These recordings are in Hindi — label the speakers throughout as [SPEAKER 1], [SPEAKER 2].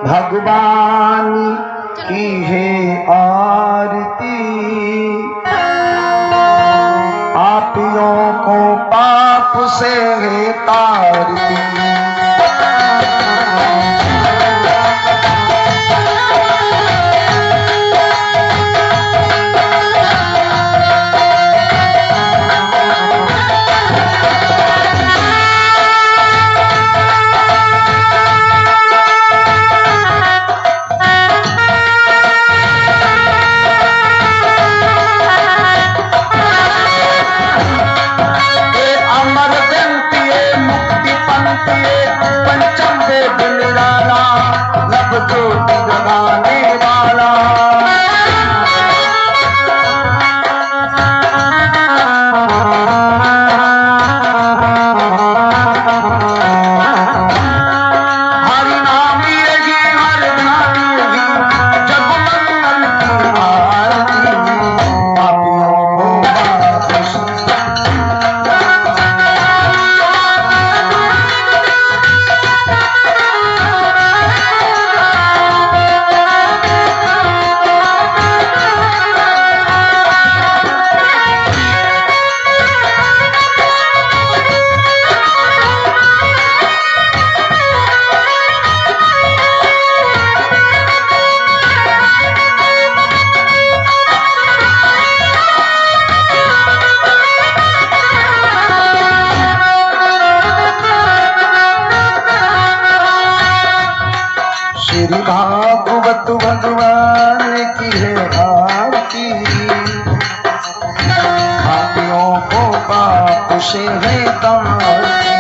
[SPEAKER 1] भगवान की है आरती, पापियों को पाप से है तारती। श्री भागवत भगवान की है आरती, पापियों को पाप से है तारती।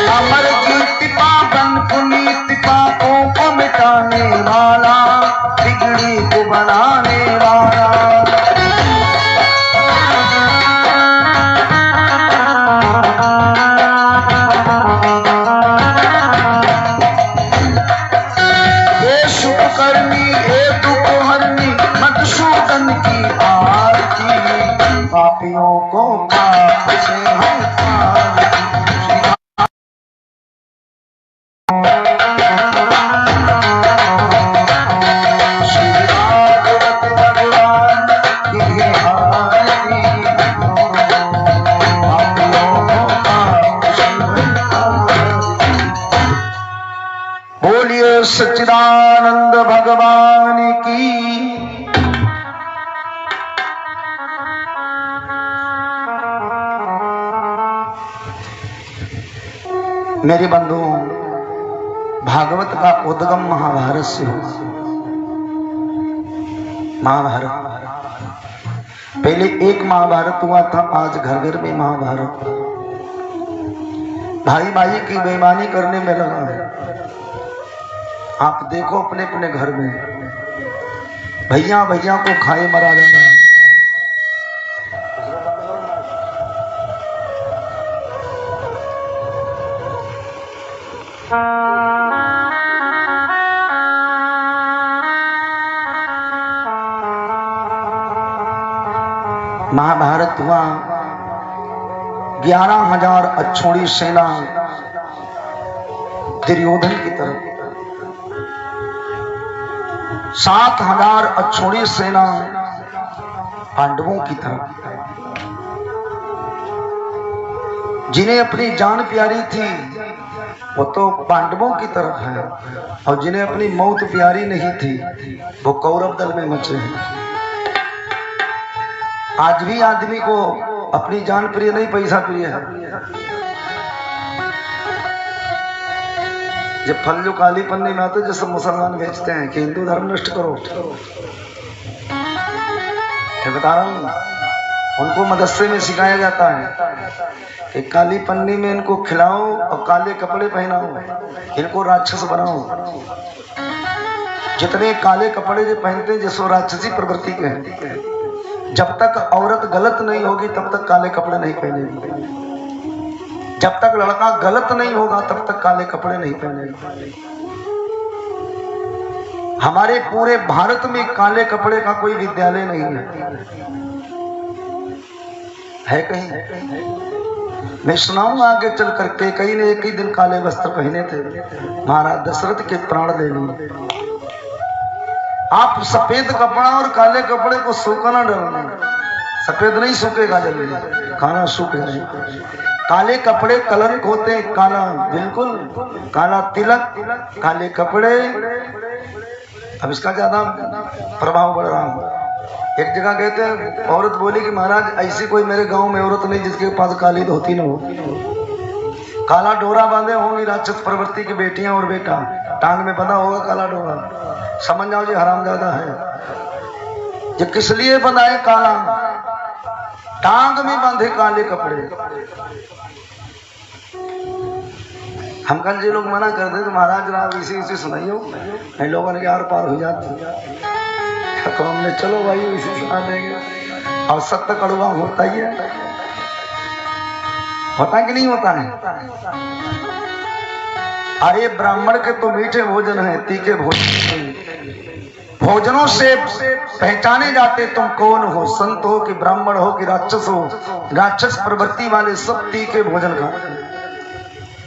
[SPEAKER 1] अमर कीर्ति पावन पुनीत पापों को मिटाने वाला, बिगड़ी को बनाने वाला। पापियों को पाप से है श्री भागवत भगवान की है आरती, पापियों को पाप से है। बोलिए सच्चिदानंद भगवान की। मेरे बंधुओं, भागवत का उद्गम महाभारत से हुआ। महाभारत पहले एक महाभारत हुआ था, आज घर घर में महाभारत। भाई भाई की बेईमानी करने में लगा है। आप देखो अपने अपने घर में भैया भैया को खाए मरा जाना है। महाभारत हुआ, 11,000 अक्षौणी सेना दुर्योधन की तरफ, 7,000 अक्षौणी सेना पांडवों की तरफ। जिन्हें अपनी जान प्यारी थी वो तो पांडवों की तरफ है, और जिन्हें अपनी मौत प्यारी नहीं थी वो कौरव दल में मचे हैं। आज भी आदमी को अपनी जान प्रिय नहीं, पैसा प्रिय है। जब फल्लू काली पन्नी में आते जैसे मुसलमान बेचते हैं कि हिंदू धर्म नष्ट करो, मैं बता रहा हूँ, उनको मदरसे में सिखाया जाता है कि काली पन्नी में इनको खिलाओ और काले कपड़े पहनाओ, इनको राक्षस बनाओ। जितने काले कपड़े जो पहनते हैं जिसको राक्षसी प्रवृत्ति के हैं। जब तक औरत गलत नहीं होगी तब तक काले कपड़े नहीं पहनेगी, जब तक लड़का गलत नहीं होगा तब तक काले कपड़े नहीं पहनेगा। हमारे पूरे भारत में काले कपड़े का कोई विद्यालय नहीं है कहीं? मैं सुनाऊंगा आगे चल करके। कई ने एक ही दिन काले वस्त्र पहने थे, महाराज दशरथ के प्राण ले लिए। आप सफेद कपड़ा और काले कपड़े को सूखा ना डालना, सफेद नहीं सूखेगा जल्दी, खाना सूख जाएगा। काले कपड़े कलंक होते हैं, काला बिल्कुल काला तिलक, काले कपड़े। अब इसका ज्यादा प्रभाव बढ़ रहा। एक जगह कहते हैं, औरत बोली कि महाराज ऐसी कोई मेरे गांव में औरत नहीं जिसके पास काली धोती न हो। काला डोरा बांधे होंगी राक्षस प्रवृत्ति की बेटियां और बेटा, टांग में बंधा होगा काला डोरा, समझ जाओ जी हरामजादा है। ये किस लिए बंधा है काला? टांग में बांधे काले कपड़े। हम कल जी लोग मना कर दे तो महाराज राव इसी इसी सुनाइयो, इन लोगों ने आर पार हो जाती। तो हमने चलो भाई इसी सुना देंगे। और सत्य कड़वा होता ही है, होता कि नहीं होता है? अरे ब्राह्मण के तो मीठे भोजन है, तीखे भोजन, भोजनों से पहचाने जाते तुम कौन हो, संत हो कि ब्राह्मण हो कि राक्षस हो। राक्षस प्रवृत्ति वाले सब तीखे भोजन खाते हैं,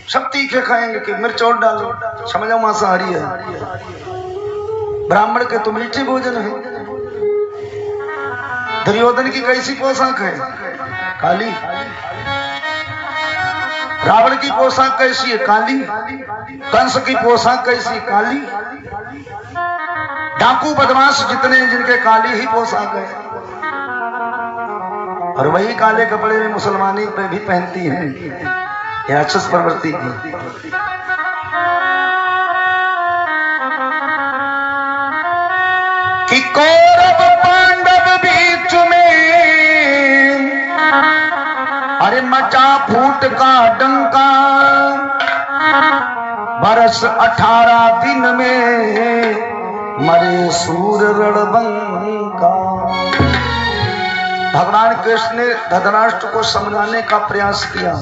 [SPEAKER 1] सब तीखे खाएंगे कि मिर्च और डालो, समझो मांसाहारी है। ब्राह्मण के तो मीठे भोजन है। दुर्योधन की कैसी पोशाक है? काली। रावण की पोशाक कैसी है? काली। कंस की पोशाक कैसी? काली। डाकू बदमाश जितने जिनके काली ही पोशाक है। और वही काले कपड़े में मुसलमानी पे भी पहनती हैं, राक्षस प्रवृत्ति की। कि कौरव पांडव बीच में, अरे मचा फूट का डंका, बरस 18 दिन में मरे सूर रणबंका। भगवान कृष्ण ने धृतराष्ट्र को समझाने का प्रयास किया।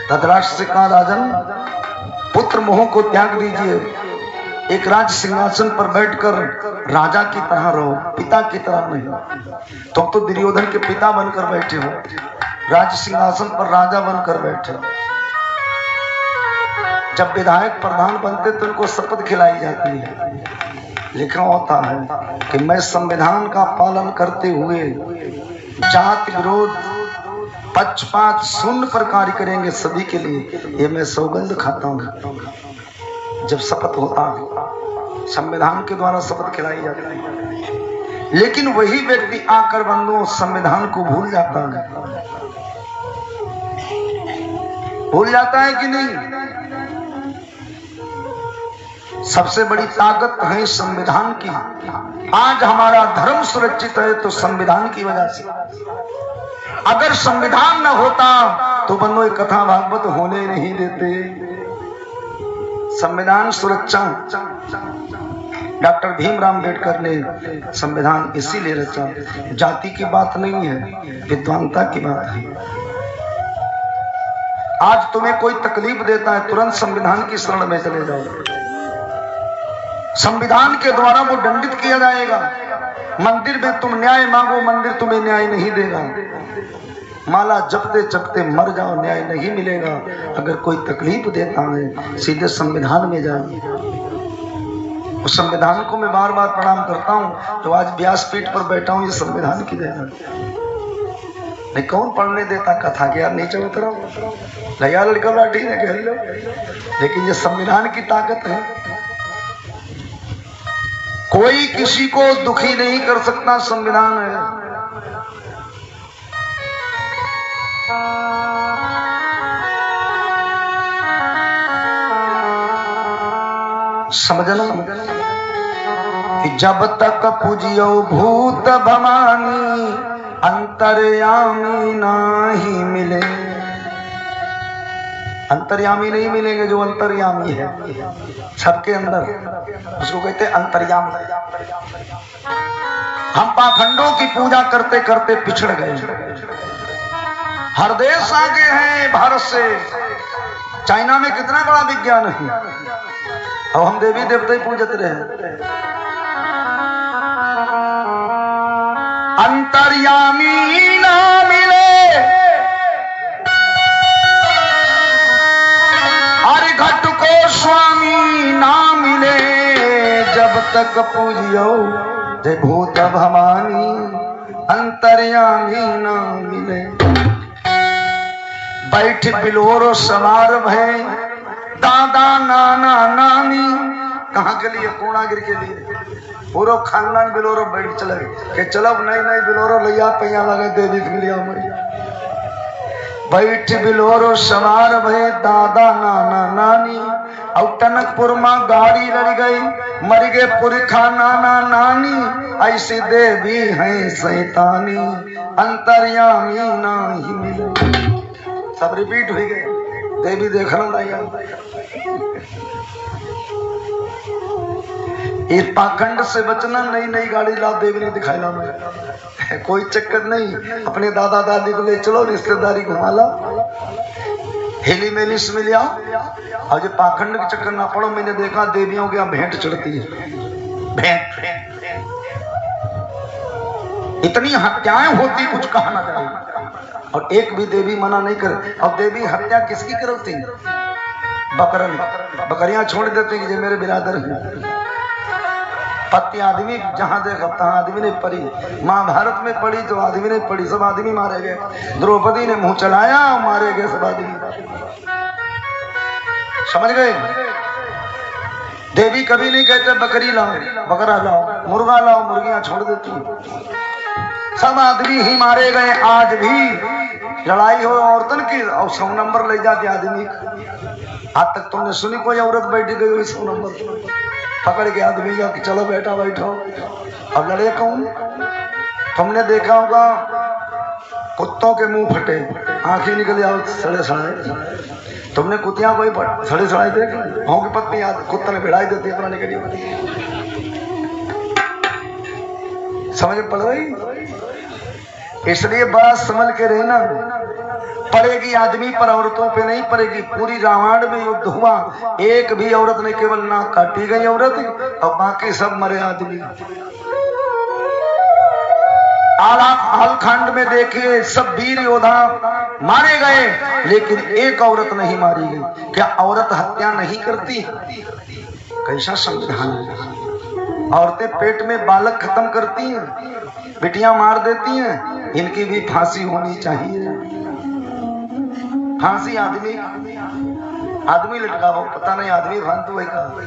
[SPEAKER 1] धृतराष्ट्र से कहा, राजन पुत्र मोह को त्याग दीजिए, एक राज सिंहासन पर बैठकर राजा की तरह रहो, पिता की तरह नहीं। तुम तो दुर्योधन के पिता बनकर बैठे हो, राज सिंहासन पर राजा बनकर बैठे। जब विधायक प्रधान बनते तो उनको शपथ खिलाई जाती है, लिखा होता है कि मैं संविधान का पालन करते हुए जाति विरोध पक्षपात शून्य पर कार्य करेंगे सभी के लिए, ये मैं सौगंध खाता हूँ। जब शपथ होता है, संविधान के द्वारा शपथ खिलाई जाती है, लेकिन वही व्यक्ति आकर बंधुओं संविधान को भूल जाता है। भूल जाता है कि नहीं? सबसे बड़ी ताकत है संविधान की। आज हमारा धर्म सुरक्षित है तो संविधान की वजह से। अगर संविधान न होता तो बंधुओं ये कथा भागवत होने नहीं देते। संविधान सुरक्षा डॉक्टर भीमराव अंबेडकर ने संविधान इसीलिए रचा, जाति की बात नहीं है, विद्वानता की बात है। आज तुम्हें कोई तकलीफ देता है, तुरंत संविधान की शरण में चले जाओ। संविधान के द्वारा वो दंडित किया जाएगा। मंदिर में तुम न्याय मांगो, मंदिर तुम्हें न्याय नहीं देगा। माला जपते जपते मर जाओ, न्याय नहीं मिलेगा। अगर कोई तकलीफ देता है सीधे संविधान में जाइए। उस संविधान को मैं बार बार प्रणाम करता हूँ जो आज व्यासपीठ पर बैठा हूँ, ये संविधान की देन है। नहीं कौन पढ़ने देता कथा के यार, नीचे उतरो लगा लड़का लाठी ने कह लो, लेकिन ये संविधान की ताकत है। कोई किसी को दुखी नहीं कर सकता, संविधान है। समझना कि जब तक पूजियो भूत भवानी अंतर्यामी नहीं मिले। अंतर्यामी नहीं मिलेंगे, जो अंतर्यामी है सबके अंदर, उसको कहते हैं अंतर्यामी। हम पाखंडों की पूजा करते करते पिछड़ गए। हर देश आगे है भारत से। चाइना में कितना बड़ा विज्ञान है, और हम देवी देवता ही पूजते रहे। अंतर्यामी ना मिले मस्तक पूजियो जय भूत भवानी अंतर्यामी ना मिले। बैठ बिलोरो सवार भय दादा नाना नानी। कहाँ के लिए? पूर्णागिरी के लिए। पूरा खानदान बिलोरो बैठ चले के चलो नहीं नहीं बिलोरो लिया पैया लगे देवी के लिए मैया। बैठ बिलोरो सवार भय दादा नाना नानी। और टनकपुर माँ गाड़ी लड़ गई मर गए पुरखा नाना नानी। ऐसी देवी है शैतानी अंतर्यामी नहीं मिले। सब रिपीट हो गए। देवी देखना नहीं। इस पाखंड से बचना। नई नई गाड़ी ला देवी ने दिखाई ला मैं कोई चक्कर नहीं। अपने दादा दादी को ले चलो रिश्तेदारी घुमा ला हेली मेली से मिल आओ। और जो पाखंड के चक्कर ना पड़ो। मैंने देखा देवियों के यहाँ भेंट चढ़ती है। भेंट इतनी हत्याएं होती कुछ कहा ना जाए। और एक भी देवी मना नहीं करे। और देवी हत्या किसकी करती? बकरन बकरियां छोड़ देते कि ये मेरे बिरादर हैं। पत्ती आदमी जहां देखा तहां आदमी ने पड़ी। महाभारत में पड़ी तो आदमी ने पड़ी। सब आदमी मारे गए। द्रौपदी ने मुंह चलाया मारे गए सब आदमी। समझ गए? देवी कभी नहीं कहते बकरी लाओ बकरा लाओ मुर्गा लाओ। मुर्गियां छोड़ देती। सब आदमी ही मारे गए। आज भी लड़ाई हो औरतन की और 100 नंबर ले जाते आदमी। आज तक तुमने सुनी कोई औरत बैठी गई हुई 100 नंबर पकड़ के आदमी का कि चलो बेटा बैठो। अब लड़े कौन? तुमने देखा होगा कुत्तों के मुंह फटे आंखें निकले आओ सड़े सड़ाए। तुमने कुतियां कोई सड़े सड़ाई देख भाव की पत्नी कुत्ता ने भिड़ाई देती अपना निकली होती। समझ पड़ रही? इसलिए बड़ा संभल के रहना। पड़ेगी आदमी पर औरतों पे नहीं पड़ेगी। पूरी रामायण में युद्ध हुआ एक भी औरत नहीं केवल नाक काटी गई औरत और बाकी सब मरे आदमी। आलखंड में देखिए सब वीर योद्धा मारे गए लेकिन एक औरत नहीं मारी गई। क्या औरत हत्या नहीं करती? कैसा संविधान है? औरतें पेट में बालक खत्म करती हैं, बिटियां मार देती हैं। इनकी भी फांसी होनी चाहिए। फांसी आदमी लटका हो पता नहीं आदमी फांतु वही कहा।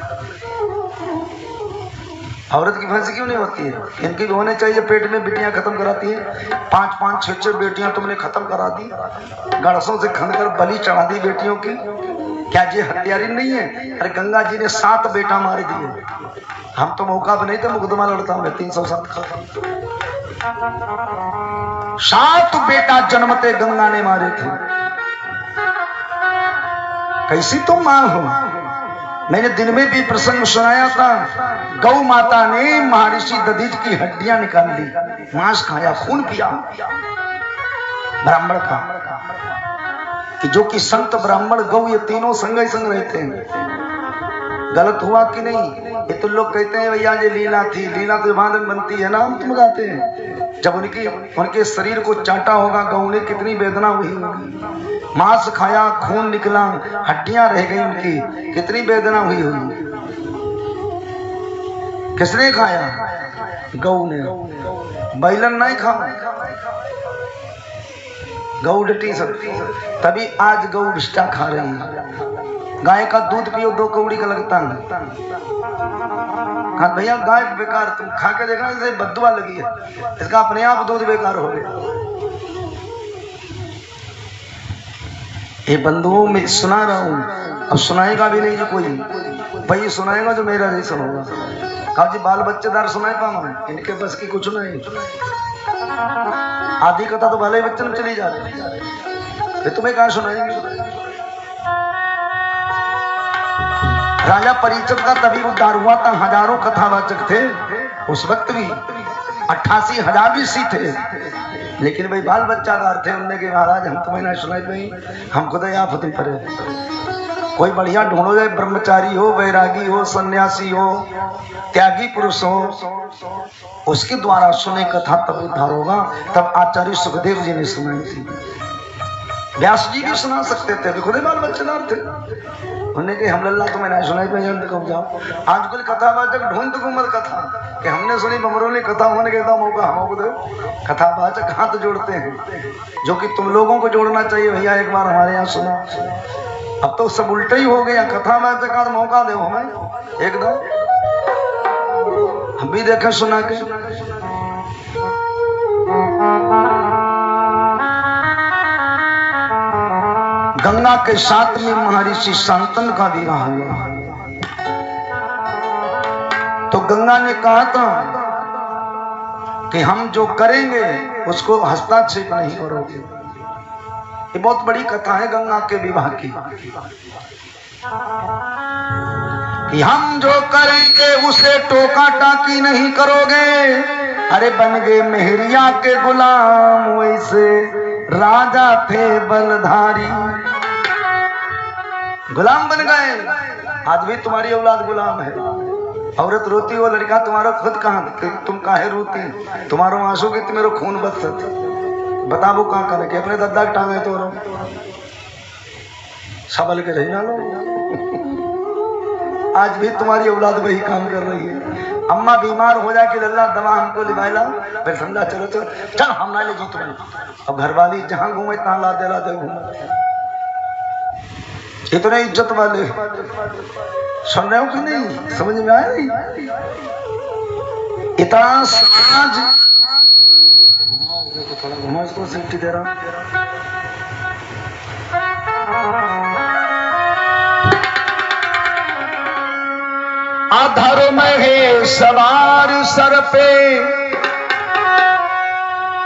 [SPEAKER 1] औरत की फांसी क्यों नहीं होती है? इनकी भी होने चाहिए। पेट में बिटियां खत्म कराती हैं। 5-5, 6-6 बेटियां तुमने खत्म करा दी। गड़सों से खनकर बलि चढ़ा दी बेटियों की। क्या ये हत्यारी नहीं है? अरे गंगा जी ने 7 बेटा मार दिए। हम तो मौका भी नहीं थे मुकदमा लड़ता हूं 307 का। 7 बेटा जन्मते गंगा ने मारे थे। कैसी तुम मां हो? मैंने दिन में भी प्रसंग सुनाया था। गौ माता ने महर्षि दधीच की हड्डियां निकाल ली, मांस खाया, खून पिया ब्राह्मण का। कि जो कि संत ब्राह्मण गौ ये तीनों संग ही संग रहते हैं। गलत हुआ कि नहीं? ये तो लोग कहते हैं भैया ये लीला थी। लीला तो बाद में बनती है ना, हम तुम गाते हैं। जब उनके शरीर को चाटा होगा गौ ने कितनी वेदना हुई होगी। मांस खाया, खून निकला, हड्डियां रह गई उनकी, कितनी वेदना हुई होगी। किसने खाया? गौ ने। बैलन नहीं खाओ, गौ डटी सब। तभी आज गौ विष्टा खा रही है। गाय का दूध पियो 2 कौड़ी का लगता है। भैया गाय बेकार, तुम खा के देखना इसे बददुआ लगी है, इसका अपने आप दूध बेकार हो गया। ये बंधुओं में सुना रहा हूं, अब सुनाएगा भी नहीं जो कोई। भाई सुनाएगा जो मेरा नहीं सुनूंगा। कहा जी बाल बच्चेदार सुनाए पाऊंगा, इनके बस की कुछ नहीं। आधी कथा तो भले बच्चे में चली जाती, तुम्हें कहां सुनाएंगे? राजा परीक्षित का तभी उद्धार हुआ था। हजारों कथावाचक थे उस वक्त भी, 88,000 ऋषि थे, लेकिन भाई बाल बच्चादार थे। उनने के महाराज हम तुम्हें ना सुनाई पाई, हम खुद आफत में पड़े। कोई बढ़िया ढूंढो जाए, ब्रह्मचारी हो, वैरागी हो, सन्यासी हो, त्यागी पुरुष हो, उसके द्वारा सुने कथा तब उद्धार होगा। तब आचार्य सुखदेव जी ने सुनाई थी। व्यास जी भी सुना सकते थे, खुद ही बाल बच्चेदार थे। उन्होंने कहा हम लल्ला तुम्हें नहीं सुनाई पे कब जाओ। आज कुल कथावाचक ढूंढ घूमर कथा कि हमने सुनी बमरोली कथा होने के बाद मौका हमको दो। कथावाचक हाथ जोड़ते हैं, जो कि तुम लोगों को जोड़ना चाहिए। भैया एक बार हमारे यहाँ सुना, अब तो सब उल्टा ही हो गया। कथावाचक का मौका दो हमें एकदम, हम भी देखे सुना के। गंगा के साथ में महर्षि शांतनु का विवाह हुआ। तो गंगा ने कहा था कि हम जो करेंगे उसको हस्तक्षेप नहीं करोगे। ये बहुत बड़ी कथा है गंगा के विवाह की, कि हम जो करेंगे उसे टोका टाकी नहीं करोगे। अरे बन गए मेहरिया के गुलाम, वैसे राजा थे बलधारी। गुलाम बन गए। आज भी तुम्हारी औलाद गुलाम है। औरत रोती हो, लड़का तुम्हारा खुद कहाँ, तुम काहे रोती, तुम्हारो आंसू के तुम्हारो खून बदसत, बताबो कहाँ करे कि अपने दद्दा के टांगे तो सबल के रही ना लो। आज भी तुम्हारी औलाद वही काम कर रही है। अम्मा बीमार हो जाए कि लल्ला दवा हमको लिवाइला, फिर समझा चलो चलो चल हम ना ले जी तुम्हें। अब घरवाली जहां घूमे तहां लादे लादे घूमे। इतने इज्जत वाले सुन रहे हो कि नहीं, समझ में आया नहीं? इतना समाज थोड़ा घुमा, इसको सेफ्टी दे रहा। अधर्म है सवार सर पे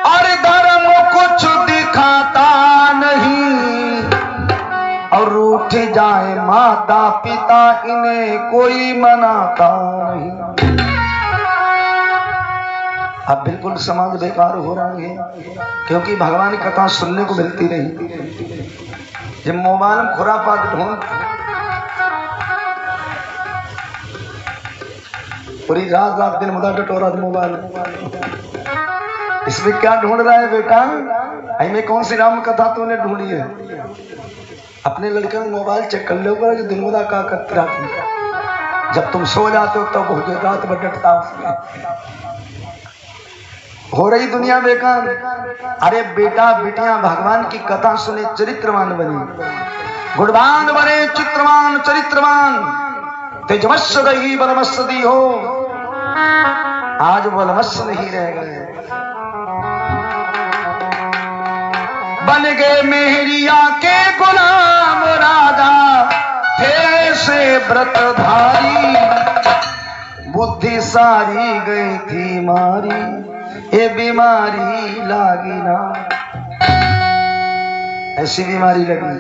[SPEAKER 1] और धर्म कुछ दिखाता नहीं, और रूठ जाए माता पिता इन्हें कोई मनाता नहीं। अब बिल्कुल समाज बेकार हो रहा है, क्योंकि भगवान की कथा सुनने को मिलती नहीं। जब मोबाइल में खुरापात ढूंढ, पूरी रात रात दिन मुदा टटोरा मोबाइल, इसमें क्या ढूंढ रहा है बेटा? में कौन सी राम कथा तूने ढूंढी है? अपने लड़के में मोबाइल चेक कर लो कि दिन मुदा का करते रहती। जब तुम सो जाते हो तब तो रात भर डटता उसमें। हो रही दुनिया बेकार। अरे बेटा बेटियां भगवान की कथा सुने, चरित्रवान बने, गुणवान बने, चित्रवान चरित्रवान, तेजमस्य दही बलमस्य दी हो। आज बलमस्य नहीं रह गए, बन गए मेहरिया के गुलाम। राजा थे से व्रतधारी, बुद्धि सारी गई थी मारी, ये बीमारी लागी ना। ऐसी बीमारी लगी,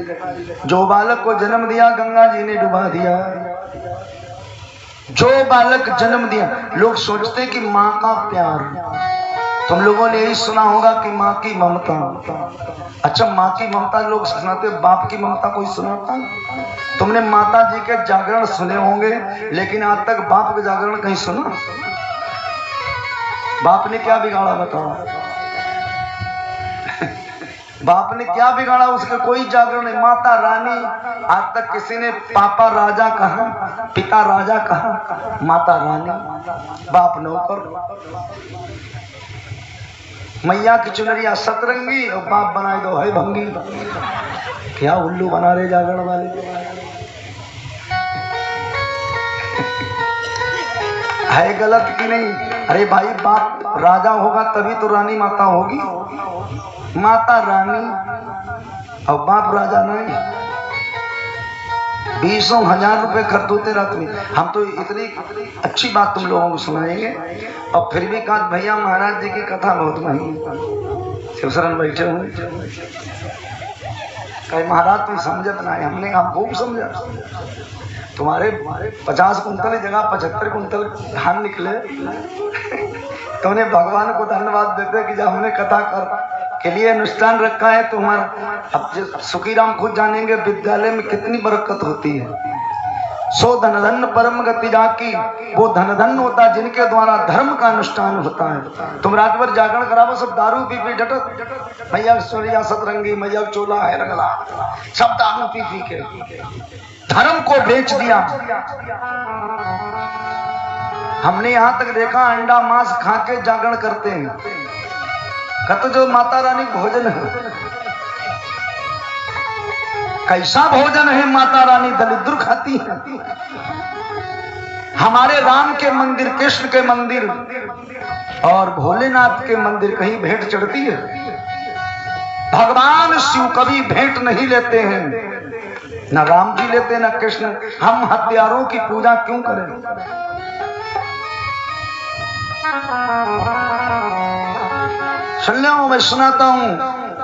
[SPEAKER 1] जो बालक को जन्म दिया गंगा जी ने डुबा दिया। जो बालक जन्म दिया, लोग सोचते कि माँ का प्यार, तुम लोगों ने यही सुना होगा कि माँ की ममता। अच्छा, माँ की ममता लोग सुनाते, बाप की ममता कोई सुनाता? तुमने माता जी के जागरण सुने होंगे, लेकिन आज तक बाप के जागरण कहीं सुना? बाप ने क्या बिगाड़ा बताओ? बाप ने क्या बिगाड़ा? उसके कोई जागरण नहीं। माता रानी, आज तक किसी ने पापा राजा कहा, पिता राजा कहा? माता रानी, बाप नौकर। मैया की चुनरिया सतरंगी और बाप बनाए दो है भंगी। क्या उल्लू बना रहे जागरण वाले। है गलत कि नहीं? अरे भाई, बाप राजा होगा तभी तो रानी माता होगी। माता रानी और बाप राजा नहीं। 20,000 रुपए खर्च होते रात में। हम तो इतनी अच्छी बात तुम लोगों को सुनाएंगे, और फिर भी कहा भैया महाराज जी की कथा बहुत महंगी। शिवशरण बैठे हुए कहे महाराज तुम समझत ना है। हमने हम खूब समझा। तुम्हारे 50 कुंतल की जगह 75 कुंतल धान निकले। तो उन्हें भगवान को धन्यवाद देते कि जब हमने कथा कर के लिए अनुष्ठान रखा है तुम्हारा। अब सुखीराम खुद जानेंगे विद्यालय में कितनी बरकत होती है। सो धन धन परम गति जाकी, वो धन धन होता है जिनके द्वारा धर्म का अनुष्ठान होता है। तुम रात भर जागरण करावो, सब दारू पी पी डटत, मैया सूर्या सतरंगी, मैया चोला है रंगला, सब दारू पी पी के धर्म को बेच दिया। हमने यहां तक देखा अंडा मांस खा के जागरण करते हैं, कहते जो माता रानी भोजन है, कैसा भोजन है माता रानी, दलिद्र खाती है। हमारे राम के मंदिर, कृष्ण के मंदिर और भोलेनाथ के मंदिर कहीं भेंट चढ़ती है? भगवान शिव कभी भेंट नहीं लेते हैं, ना राम जी लेते ना कृष्ण। हम हत्यारों की पूजा क्यों करें? सुन लो, मैं सुनाता हूं।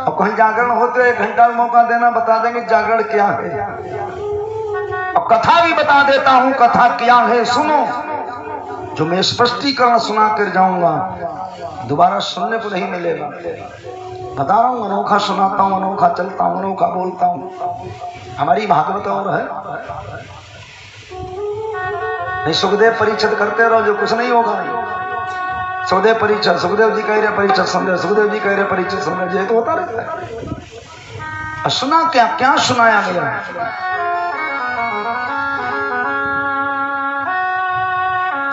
[SPEAKER 1] अब कहीं जागरण होते 1 घंटा मौका देना, बता देंगे जागरण क्या है। अब कथा भी बता देता हूं, कथा क्या है सुनो। जो मैं स्पष्टीकरण सुना कर जाऊंगा दोबारा सुनने को नहीं मिलेगा। बता रहा हूं, अनोखा सुनाता हूं, अनोखा चलता हूं, अनोखा बोलता हूं। हमारी भागवत और है नहीं। सुखदेव परीक्षित करते रहो, जो कुछ नहीं होगा। सुखदेव परीक्षित, सुखदेव जी कह रहे परीक्षित समझे, सुखदेव जी कह रहे परीक्षित समझे, ये तो होता रहता है। सुना क्या क्या सुनाया गया?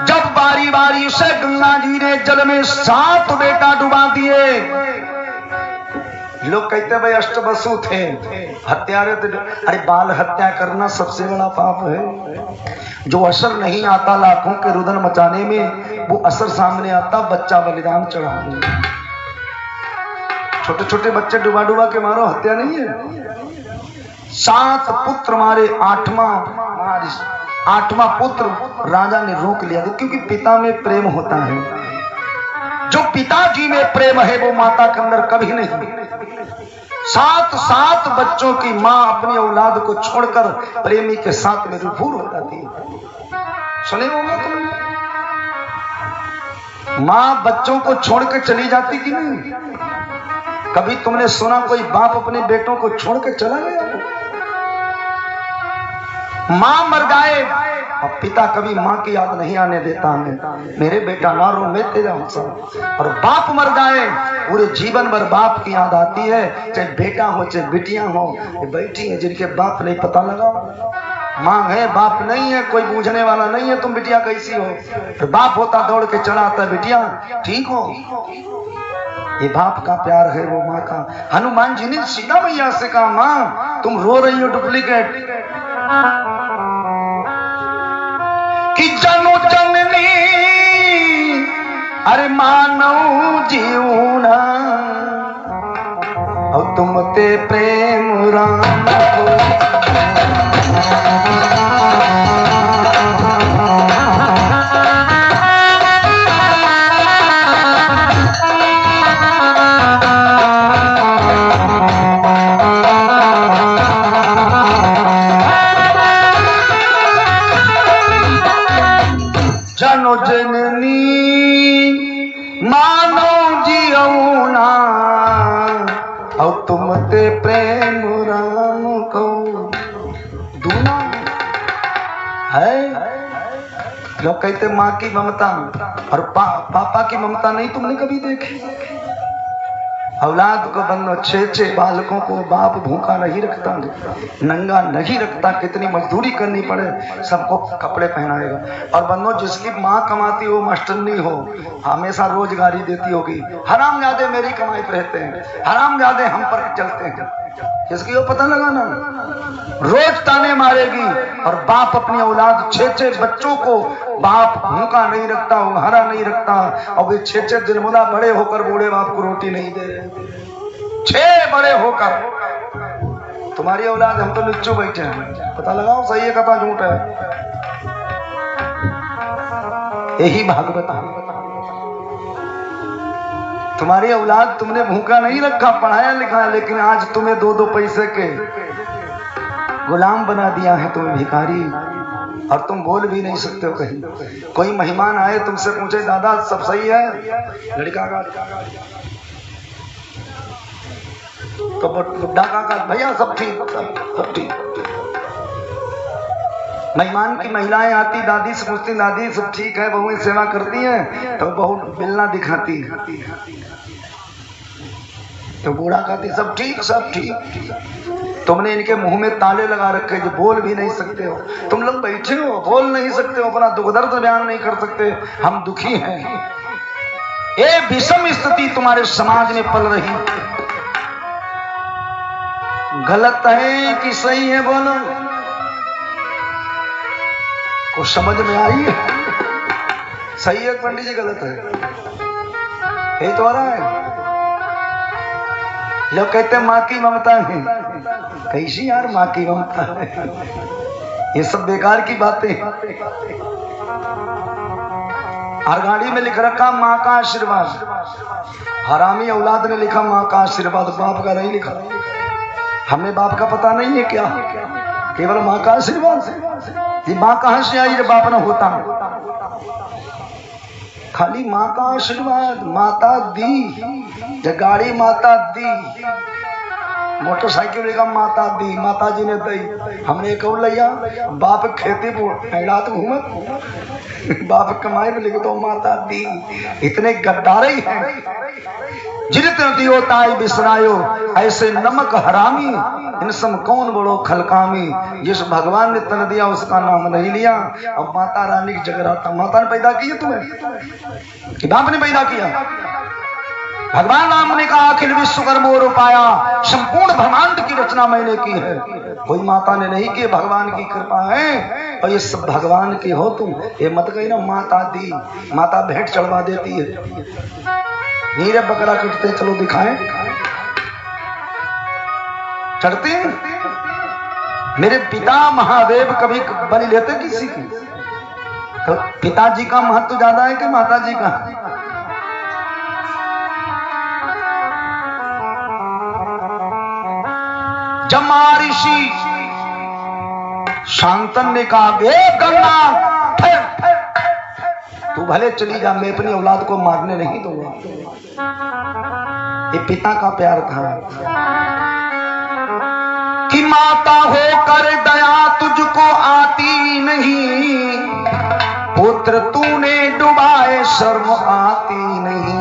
[SPEAKER 1] जब बारी बारी से गंगा जी ने जल में 7 बेटा डुबा दिए। लोग कहते भाई अष्टवसु थे, हत्यारे थे। अरे बाल हत्या करना सबसे बड़ा पाप है। जो असर नहीं आता लाखों के रुदन मचाने में, वो असर सामने आता बच्चा बलिदान चढ़ाने। छोटे छोटे बच्चे डुबा डुबा के मारो, हत्या नहीं है। 7 पुत्र मारे, 8वां पुत्र राजा ने रोक लिया, क्योंकि पिता में प्रेम होता है। जो पिताजी में प्रेम है वो माता के अंदर कभी नहीं। 7 बच्चों की मां अपनी औलाद को छोड़कर प्रेमी के साथ में विभोर हो जाती है। सुने होगा तुम? मां बच्चों को छोड़कर चली जाती कि नहीं? कभी तुमने सुना कोई बाप अपने बेटों को छोड़कर चला गया? मां मर जाए और पिता कभी मां की याद नहीं आने देता हमें, मेरे बेटा ना रो, मैं तेरा हूं। और बाप मर जाए, पूरे जीवन भर बाप की याद आती है, चाहे बेटा हो चाहे बिटियां हो। ये बैठी है जिनके बाप नहीं पता लगा, मां है बाप नहीं है, कोई पूछने वाला नहीं है तुम बिटिया कैसी हो। फिर बाप होता दौड़ के चला आता, बिटिया ठीक हो। ये बाप का प्यार है, वो माँ का। हनुमान जी ने सीता मैया से कहा, मां तुम रो रही हो डुप्लीकेट, कि जनो जननी अरे मानव जीवना, और तुम ते प्रेम राम को। जनो जननी मानो जियौना, और तुम ते प्रेम राम को। दूना है। लोग कहते माँ की ममता और पापा की ममता नहीं तुमने कभी देखी? औलाद को बंदो 6 बालकों को बाप भूखा नहीं रखता, नंगा नहीं रखता, कितनी मजदूरी करनी पड़े सबको कपड़े पहनाएगा। और बंदो जिसकी माँ कमाती हो, मास्टरनी हो, हमेशा रोजगारी देती होगी। हरामजादे मेरी कमाई पे रहते हैं, हरामजादे हम पर चलते हैं, इसकी वो पता लगा ना, रोज ताने मारेगी। और बाप अपनी औलाद 6 बच्चों को बाप भूखा नहीं रखता, हरा नहीं रखता, और वे 6 दिन मुदा बड़े होकर बूढ़े बाप को रोटी नहीं दे रहे। 6 बड़े होकर तुम्हारी औलाद, हम तो नीचू बैठे हैं, पता लगाओ सही है कथा झूठ है। यही भागवत तुम्हारी औलाद तुमने भूखा नहीं रखा, पढ़ाया लिखा, लेकिन आज तुम्हें 2 पैसे के गुलाम बना दिया है, तुम्हें भिखारी। और तुम बोल भी नहीं सकते हो कहीं। कोई मेहमान आए तुमसे पूछे, दादा सब सही है? लड़का का तो बुढ़ा का भैया सब ठीक, सब ठीक। मेहमान की महिलाएं आती, दादी से पूछती, दादी सब ठीक है, बहुएं सेवा करती हैं, तो बहू बिलना दिखाती, तो बूढ़ा कहती सब ठीक सब ठीक। तुमने इनके मुंह में ताले लगा रखे जो बोल भी नहीं सकते हो, तुम लोग बैठे हो बोल नहीं सकते हो, अपना दुख दर्द बयान नहीं कर सकते, हम दुखी हैं। ये विषम स्थिति तुम्हारे समाज में पल रही, गलत है कि सही है बोलो, कुछ समझ में आई है? सही है पंडित जी, गलत है, यही तो आ रहा है। लोग कहते हैं माँ की ममता है, कैसी यार माँ की ममता है, ये सब बेकार की बातें। हर गाड़ी में लिख रखा माँ का आशीर्वाद, हरामी औलाद ने लिखा माँ का आशीर्वाद, बाप का नहीं लिखा। हमें बाप का पता नहीं है क्या, केवल माँ का आशीर्वाद। ये माँ कहां से आई जब बाप न होता, खाली माँ का आशीर्वाद। माता दी, जब गाड़ी माता दी, मोटरसाइकिल का माता दी, माता जी ने दी। हमने कब लिया बाप खेती रात घूमत, बाप कमाई में लिखे तो माता दी। इतने गद्दारे हैं, जित दियो ताई बिसरायो, ऐसे नमक हरामी, इन सब कौन बड़ो खलकामी। जिस भगवान ने तन दिया उसका नाम नहीं लिया। अब माता रानी की जगराता, माता ने पैदा किया तुम्हें कि बाप ने पैदा किया? भगवान राम ने कहा अखिल विश्व कर्मो रूपाया, संपूर्ण ब्रह्मांड की रचना मैंने की है, कोई माता ने नहीं की, भगवान की कृपा है। और ये सब भगवान की हो तुम, ये मत कही ना माता दी। माता भेंट चढ़वा देती है, नीरे बकरा कटते चलो दिखाएं, चढ़ते हैं। मेरे पिता महादेव कभी बलि लेते किसी की? तो पिताजी का महत्व ज्यादा है कि माता जी का? जब महर्षि शांतन ने कहा वे गंगा तू भले चली जा, मैं अपनी औलाद को मारने नहीं दूंगा। ये पिता का प्यार था कि माता होकर दया तुझको आती नहीं, पुत्र तूने डुबाए शर्म आती नहीं।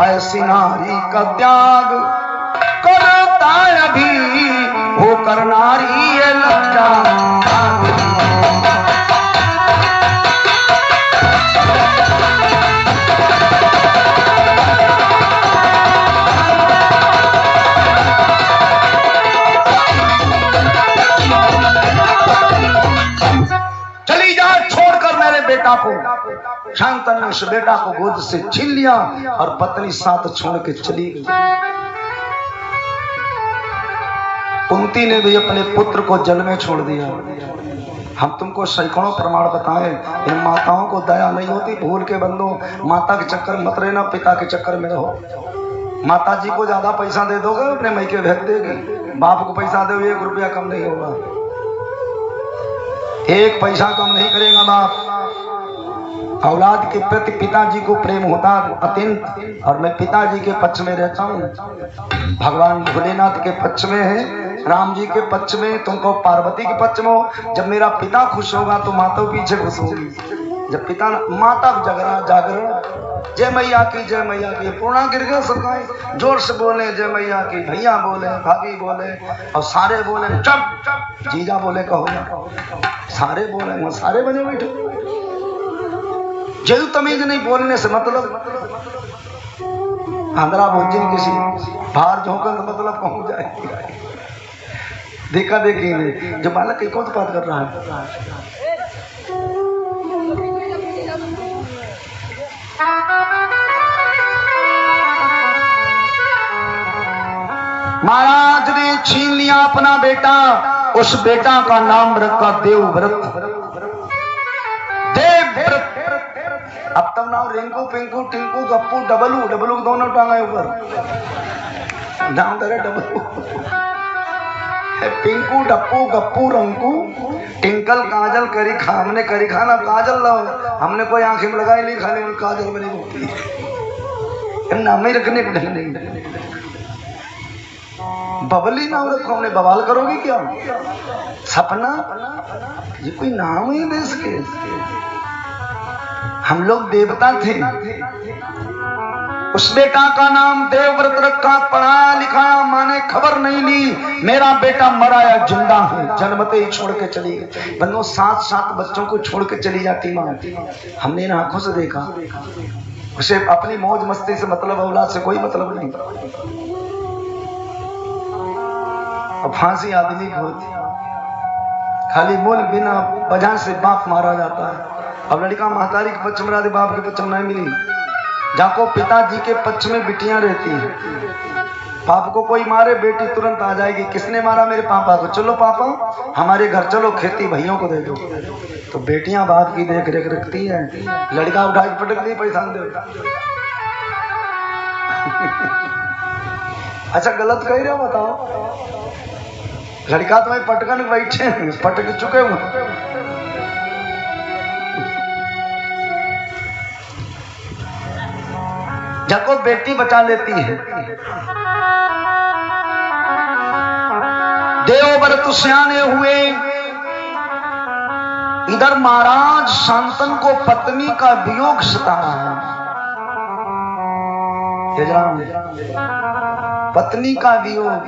[SPEAKER 1] ऐसी नारी का त्याग करता अभी, होकर नारी ये लज्जा। चली जा छोड़कर मेरे बेटा को। शांतनु ने उस बेटा को गोद से छीन लिया और पत्नी साथ छोड़ के चली गई। कुंती ने भी अपने पुत्र को जल में छोड़ दिया। हम तुमको सैकड़ों प्रमाण बताएं, इन माताओं को दया नहीं होती। भूल के बंदो, माता के चक्कर मत रहना, पिता के चक्कर में रहो। माता जी को ज्यादा पैसा दे दोगे अपने मैके भेज देगी, बाप को पैसा दो 1 रुपया कम नहीं होगा, 1 पैसा कम नहीं करेगा बाप। औलाद के प्रति पिताजी को प्रेम होता अत्यंत। और मैं पिताजी के पक्ष में रहता हूँ, भगवान भोलेनाथ के पक्ष में है, राम जी के पक्ष में, तुमको पार्वती के पक्ष में हो। जब मेरा पिता खुश होगा तो माता पीछे खुश होगी। जब पिता माता जागरण जय मैया की, जय मैया की। पूर्णा गिर गया सबका, जोर से बोले जय मैया की, भैया बोले, भाभी बोले, और सारे बोले चुप, जीजा बोले कहो, सारे बोले, सारे बने बैठे। जय तमीज नहीं बोलने से मतलब, आंध्रा भोजन किसी बाहर झोंकर मतलब कहूँ जाए, देखा देखी नहीं। जो बालक एक और बात कर रहा है, महाराज ने छीन लिया अपना बेटा। उस बेटा का नाम रखा देवव्रत। देवव्रत अब तब नाम रिंकू, पिंकू, टिंकू, गप्पू, डबलू, डबलू दोनों टांगे ऊपर नाम धरे डबलू। पिंकू, डप्पू, गप्पू, रंकू, टिंकल, काजल, करी खा। हमने करी खाना काजल लो, हमने कोई आंखें में लगाई नहीं, खाने में काजल बनी होती नाम ही रखने को नहीं। बबली ना औरत को हमने बवाल करोगे क्या? सपना ये कोई नाम ही देश के। हम लोग देवता थे। उस बेटा का नाम देवव्रत रखा, पढ़ाया लिखाया, माँ ने खबर नहीं ली मेरा बेटा मरा या जिंदा है। जन्मते ही छोड़ के चली गई। बंदो 7 बच्चों को छोड़ के चली जाती माँ। हमने इन आंखों से देखा। उसे अपनी मौज मस्ती से मतलब, औलाद से कोई मतलब नहीं। अब फांसी आदमी की होती, खाली मूल बिना वजह से बाप मारा जाता है। अब लड़का महतारी के पक्ष में रहती, बाप के पक्ष में नहीं मिली। जाको पिताजी के पक्ष में बिटियां रहती हैं, बाप को कोई मारे बेटी तुरंत आ जाएगी, किसने मारा? मेरे पापा को। चलो पापा हमारे घर चलो, खेती भैयों को दे दो। तो बेटियां बाप की देख रेख रखती हैं, लड़का उठा के पटक दी, पैसा दे। अच्छा गलत कह रहे हो बताओ? लड़का तुम्हें पटकन बैठे, पटक चुके हुए। जाको बेटी बचा लेती है। देवव्रत सियाने हुए। इधर महाराज शांतन को पत्नी का वियोग सता रहा है। पत्नी का वियोग।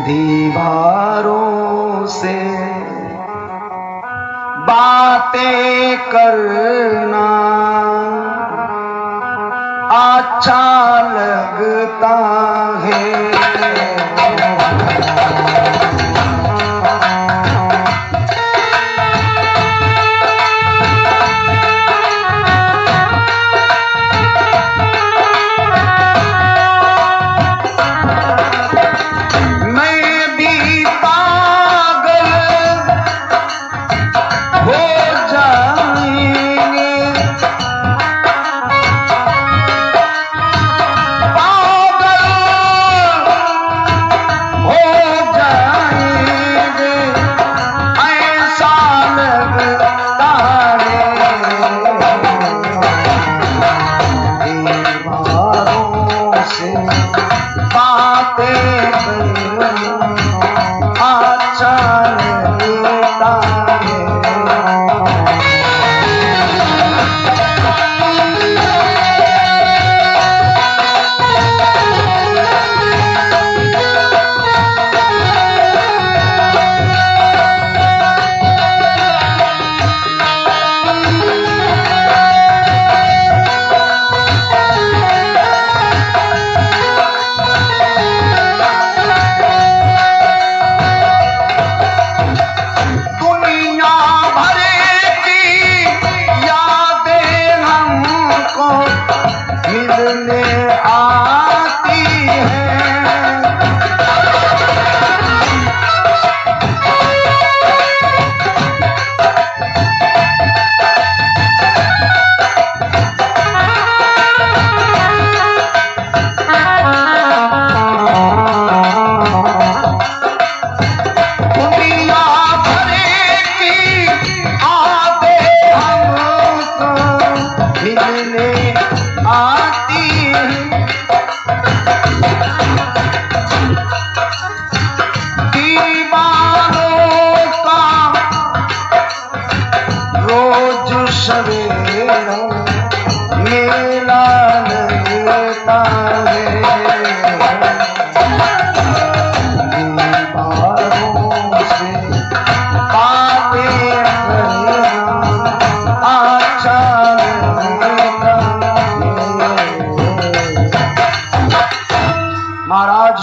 [SPEAKER 1] दीवारों से बातें करना अच्छा लगता है।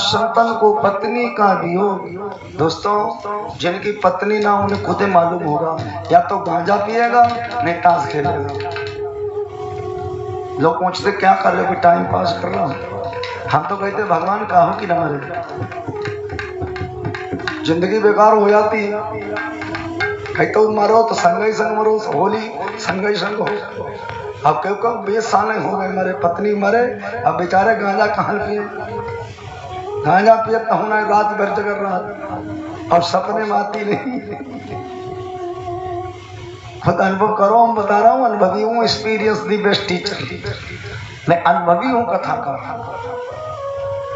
[SPEAKER 1] संतन को पत्नी का वियोग। दोस्तों जिनकी पत्नी ना उन्हें खुद मालूम होगा, या तो गांजा पिएगा नहीं ताश खेलेगा। लोग पूछते क्या कर रहे हो? टाइम पास कर रहा हूं। हम तो कहते भगवान का हो कि ना मरे, जिंदगी बेकार हो जाती है। कहते हो मरो तो संग ही संग मरो, होली संग ही संग हो। अब क्यों कब 20 साल हो गए मरे, पत्नी मरे, अब बेचारे गांजा कहाँ पिए? गांजा पिए तो होना रात भर जगर रात, और सपने में आती नहीं। खुद अनुभव करो, हम बता रहा हूँ, अनुभवी हूँ। Experience the best teacher. मैं अनुभवी हूँ कथा का।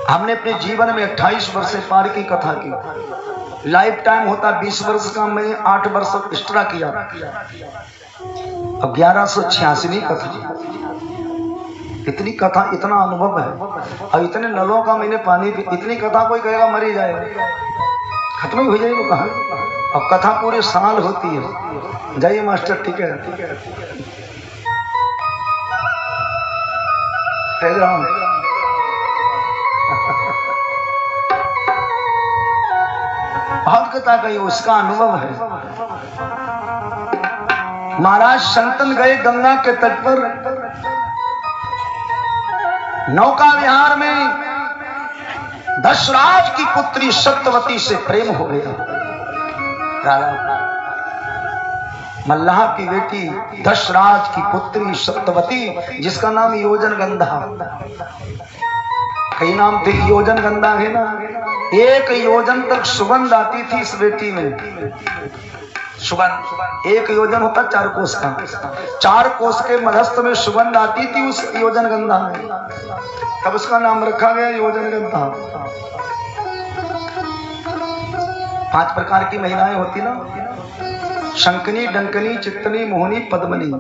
[SPEAKER 1] हमने अपने जीवन में 28 वर्ष पार की कथा की। लाइफ टाइम होता 20 वर्ष का, मैं 8 वर्ष एक्स्ट्रा किया। अब 1186वीं कथा। इतनी कथा, इतना अनुभव है और इतने नलों का मैंने पानी पी। इतनी कथा कोई कहेगा मर ही जाएगा, खत्म ही हो जाएगी वो कहानी। अब कथा पूरे साल होती है। जाइए मास्टर, ठीक है, बहुत कथा कही, उसका अनुभव है। महाराज संतन गए गंगा के तट पर, नौका विहार में दशराज की पुत्री सत्यवती से प्रेम हो गया। राजा मल्लाह की बेटी दशराज की पुत्री सत्यवती, जिसका नाम योजन गंधा, कई नाम थे, योजन गंधा है ना। 1 योजन तक सुगंध आती थी इस बेटी में। सुगंध 1 योजन होता 4 कोस का, 4 कोस के मध्यस्थ में सुगंध आती थी उस योजन गंधा में, तब उसका नाम रखा गया योजन गंधा। 5 प्रकार की महिलाएं होती ना, शंकनी, डंकनी, चित्तनी, मोहनी, पद्मनी।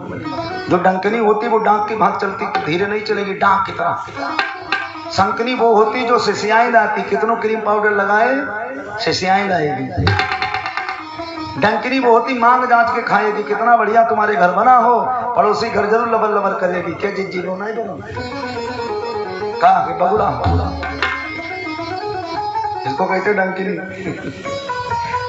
[SPEAKER 1] जो डंकनी होती वो डांक की भाग चलती, धीरे नहीं चलेगी, डांक की तरह। शंकनी वो होती जो सिसियाई लाती, कितनों क्रीम पाउडर लगाए सिसियाई लाएगी। डंकनी वो होती मांग जांच के खाएगी, कितना बढ़िया तुम्हारे घर बना हो, पड़ोसी घर जरूर लबर लबर करेगी। क्या जी लो नहीं दोनों कहा कि बगुड़ा, इसको कहते डंकनी।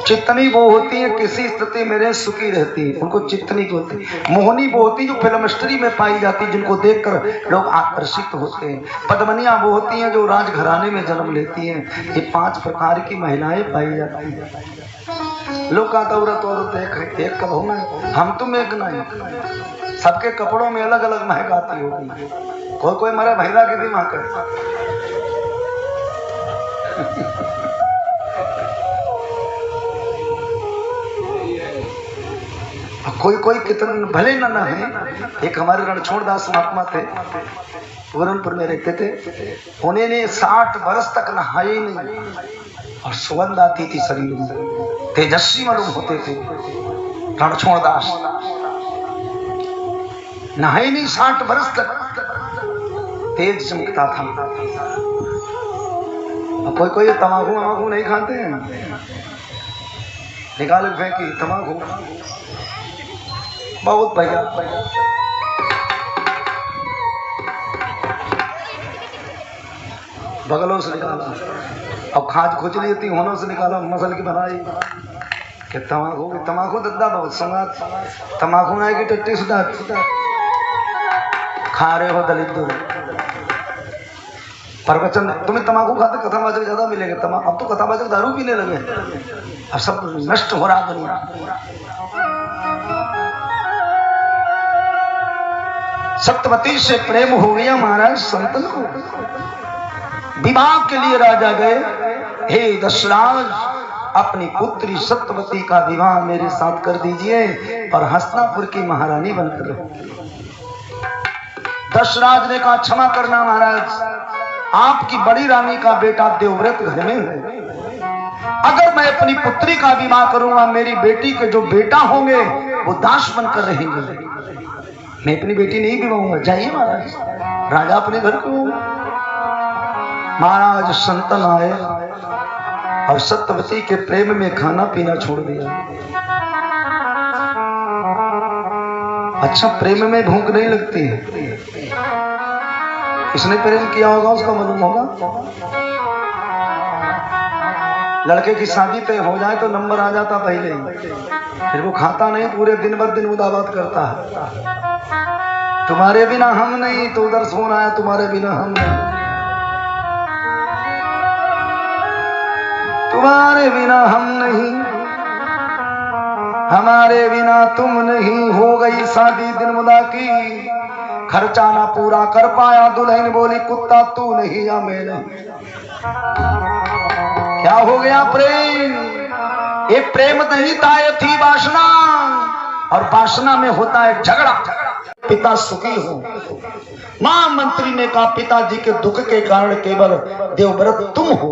[SPEAKER 1] चित्तनी वो होती है किसी स्थिति में सुखी रहती है, उनको चित्तनी होती है। मोहनी वो होती जो फिल्म इंडस्ट्री में पाई जाती, जिनको देखकर लोग आकर्षित होते हैं। पद्मनिया वो होती हैं जो राजघराने में जन्म लेती हैं। ये 5 प्रकार की महिलाएं पाई जाती हैं। लोग कहता औरत औरत एक कब होना, हम तुम एक नहीं, सबके कपड़ों में अलग अलग महक आती होगी। कोई कोई मरे महिला की भी महक है। कोई कोई कितने भले न है। एक हमारे रणछोड़ दास महात्मा थे, पूरनपुर में रहते थे। उन्होंने 60 वर्ष तक नहाए नहीं और सुगंध आती थी शरीर में, तेजस्वी मालूम होते थे। रणछोड़ दास नहाए नहीं 60 वर्ष तक, तेज चमकता था। कोई कोई तमाकू वमाकू नहीं खाते हैं, निकाल फेंकी तमाकू बहुत भैया। बगलों से निकाला, अब खाज खुजली होती होनों से निकाला, मसल की बनाई कि तमाकू दद्दा बहुत संगात, तमाकू नाई की टट्टी सुधा खा रहे हो दलित दूर प्रवचन। तुम्हें तमाकू खाते कथावाचक ज्यादा मिलेंगे। अब तो कथावाचक दारू पीने लगे, अब सब नष्ट हो रहा दुनिया। सत्यवती से प्रेम हो गया महाराज संतन को। विवाह के लिए राजा गए, हे दशराज अपनी पुत्री सत्यवती का विवाह मेरे साथ कर दीजिए और हस्तिनापुर की महारानी बनकर रहे। दशराज ने कहा क्षमा करना महाराज, आपकी बड़ी रानी का बेटा देवव्रत घर में है। अगर मैं अपनी पुत्री का विवाह करूंगा, मेरी बेटी के जो बेटा होंगे वो दास बनकर रहेंगे। मैं अपनी बेटी नहीं विवाहूंगा। जाइए महाराज, राजा अपने घर को। महाराज संतन आए और सत्यवती के प्रेम में खाना पीना छोड़ दिया। अच्छा, प्रेम में भूख नहीं लगती है। इसने प्रेम किया होगा उसका मालूम होगा। लड़के की शादी तय हो जाए तो नंबर आ जाता पहले ही, फिर वो खाता नहीं, पूरे दिन भर दिन मुदाबात करता है। तुम्हारे बिना हम नहीं, तो उधर फोन आया तुम्हारे बिना हम नहीं, तुम्हारे बिना हम नहीं, हमारे बिना तुम नहीं। हो गई शादी दिन मुदा की, खर्चा ना पूरा कर पाया, दुल्हन बोली कुत्ता तू नहीं या मैं नहीं। क्या हो गया प्रेम? ये प्रेम नहीं था, ये थी वासना, और वासना में होता है झगड़ा। पिता सुखी हो। महामंत्री ने कहा पिताजी के दुख के कारण केवल देवव्रत तुम हो,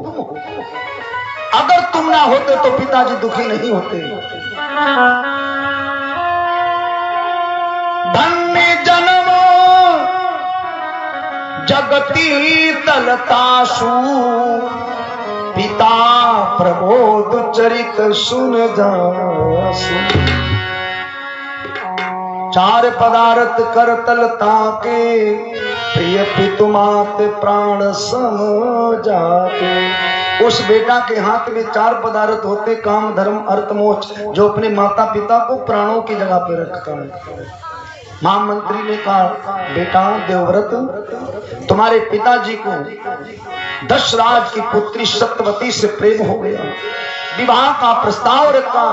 [SPEAKER 1] अगर तुम ना होते तो पिताजी दुखी नहीं होते। धन्य जन्म जगती तलतासु, पिता प्रबोध चरित सुन जासु। चार पदार्थ कर तलता के, प्रिय पितुमात प्राण सम जाते। उस बेटा के हाथ में चार पदार्थ होते, काम धर्म अर्थ मोक्ष, जो अपने माता पिता को प्राणों की जगह पे रखता है। महामंत्री ने कहा बेटा देवव्रत, तुम्हारे पिताजी को दशराज की पुत्री सत्यवती से प्रेम हो गया, विवाह का प्रस्ताव रखा।